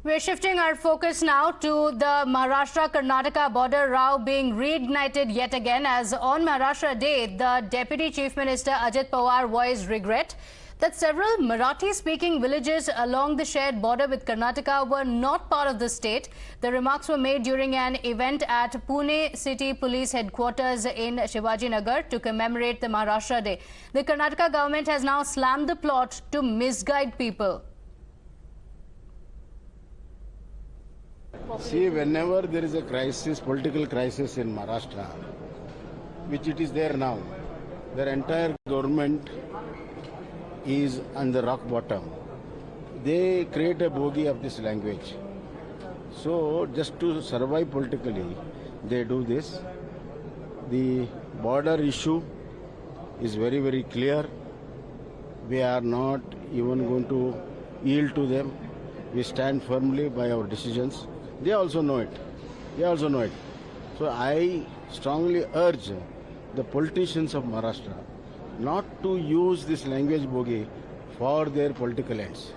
We're shifting our focus now to the Maharashtra Karnataka border row being reignited yet again, as on Maharashtra Day, the Deputy Chief Minister Ajit Pawar voiced regret that several Marathi-speaking villages along the shared border with Karnataka were not part of the state. The remarks were made during an event at Pune City Police Headquarters in Shivaji Nagar to commemorate the Maharashtra Day. The Karnataka government has now slammed the plot to misguide people. See, whenever there is a crisis, political crisis in Maharashtra, which it is there now, their entire government is on the rock bottom. They create a bogie of this language. So, just to survive politically, they do this. The border issue is very, very clear. We are not even going to yield to them. We stand firmly by our decisions. They also know it. So I strongly urge the politicians of Maharashtra not to use this language bogie for their political ends.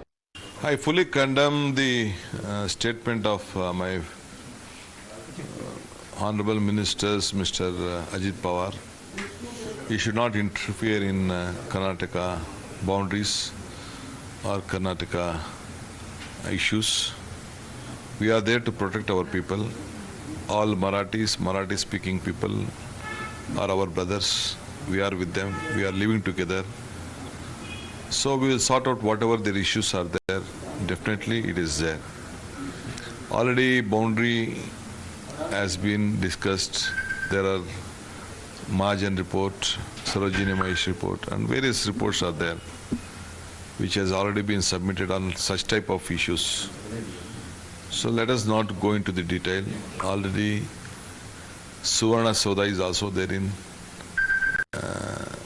I fully condemn the statement of my honorable ministers, Mr. Ajit Pawar. He should not interfere in Karnataka boundaries or Karnataka issues. We are there to protect our people. All Marathi-speaking people are our brothers. We are with them. We are living together. So we will sort out whatever their issues are there. Definitely it is there. Already boundary has been discussed. There are Mahajan report, Sarojini Mahesh report, and various reports are there, which has already been submitted on such type of issues. So let us not go into the detail. Already Suvarna Soda is also there in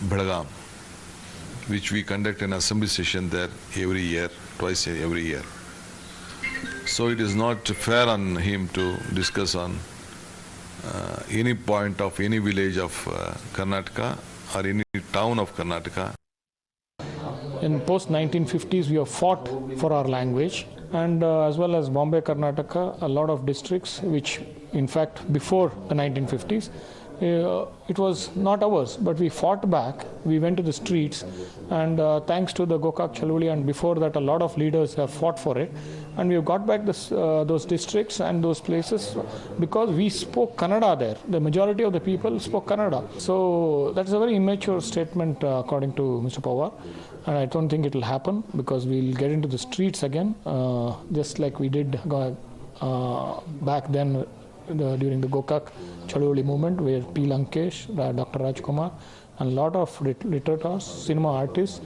Belgaum, which we conduct an assembly session there every year, twice every year. So it is not fair on him to discuss on any point of any village of Karnataka or any town of Karnataka. In post-1950s, we have fought for our language, and as well as Bombay, Karnataka, a lot of districts which, in fact, before the 1950s, it was not ours, but we fought back. We went to the streets, and thanks to the Gokak Chaluli, and before that, a lot of leaders have fought for it, and we have got back those districts and those places because we spoke Kannada there. The majority of the people spoke Kannada. So that's a very immature statement, according to Mr. Pawar. And I don't think it will happen because we'll get into the streets again, just like we did back then during the Gokak Chaluli movement, where P. Lankesh, Dr. Rajkumar, and a lot of literators, cinema artists,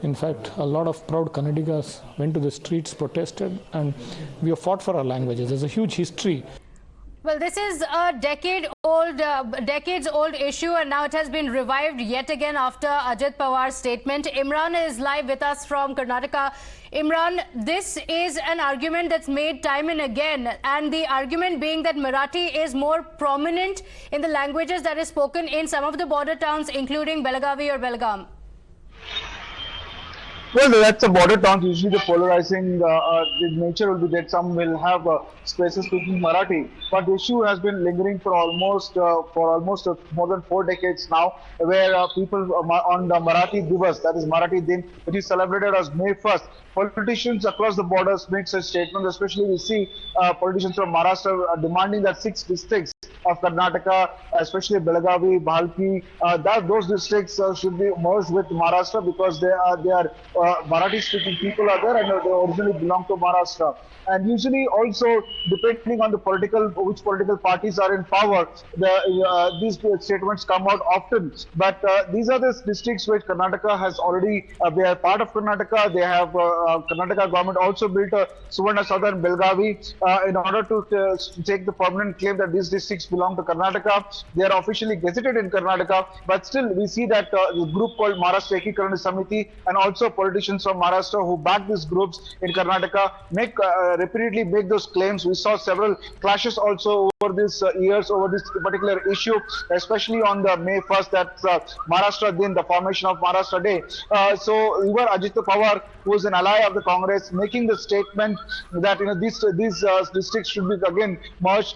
in fact, a lot of proud Kannadigas went to the streets, protested, and we have fought for our languages. There's a huge history. Well, this is a decades-old issue, and now it has been revived yet again after Ajit Pawar's statement. Imran is live with us from Karnataka. Imran, this is an argument that's made time and again, and the argument being that Marathi is more prominent in the languages that is spoken in some of the border towns, including Belagavi or Belgaum. Well, that's a border town. Usually the polarizing the nature will be that some will have spaces speaking Marathi, but the issue has been lingering for almost more than 4 decades now, where people on the Marathi Divas, that is Marathi Din, which is celebrated as May 1st, politicians across the borders make such statements. Especially we see politicians from Maharashtra demanding that 6 districts of Karnataka, especially Belagavi, Bhalki, that those districts should be merged with Maharashtra because they are Marathi-speaking people are there and they originally belong to Maharashtra. And usually also, depending on which political parties are in power, these statements come out often. But these are the districts which Karnataka has already, they are part of Karnataka. They have, Karnataka government also built a Suvarna Soda in Belgavi in order to take the permanent claim that these districts belong to Karnataka. They are officially gazetted in Karnataka, but still we see that the group called Maharashtra Ekikaran Samiti and also politicians from Maharashtra who back these groups in Karnataka repeatedly make those claims. We saw several clashes also over these years over this particular issue, especially on the May 1st, that's Maharashtra Din, the formation of Maharashtra Day. So even Ajit Pawar, who is an ally of the Congress, making the statement that these districts should be again merged.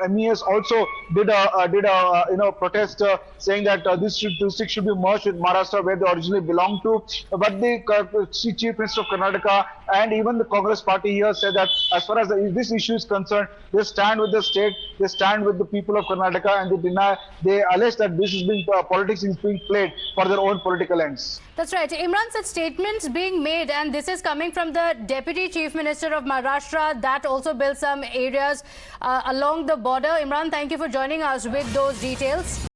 MES also did a protest saying that this district should be merged with Maharashtra, where they originally belonged to. But the Chief Minister of Karnataka and even the Congress party here said that as far as this issue is concerned, they stand with the state, they stand with the people of Karnataka, and they allege that this is being politics is being played for their own political ends. That's right. Imran, such statements being made, and this is coming from the Deputy Chief Minister of Maharashtra, that also builds some areas along the border. Imran, thank you for joining us with those details.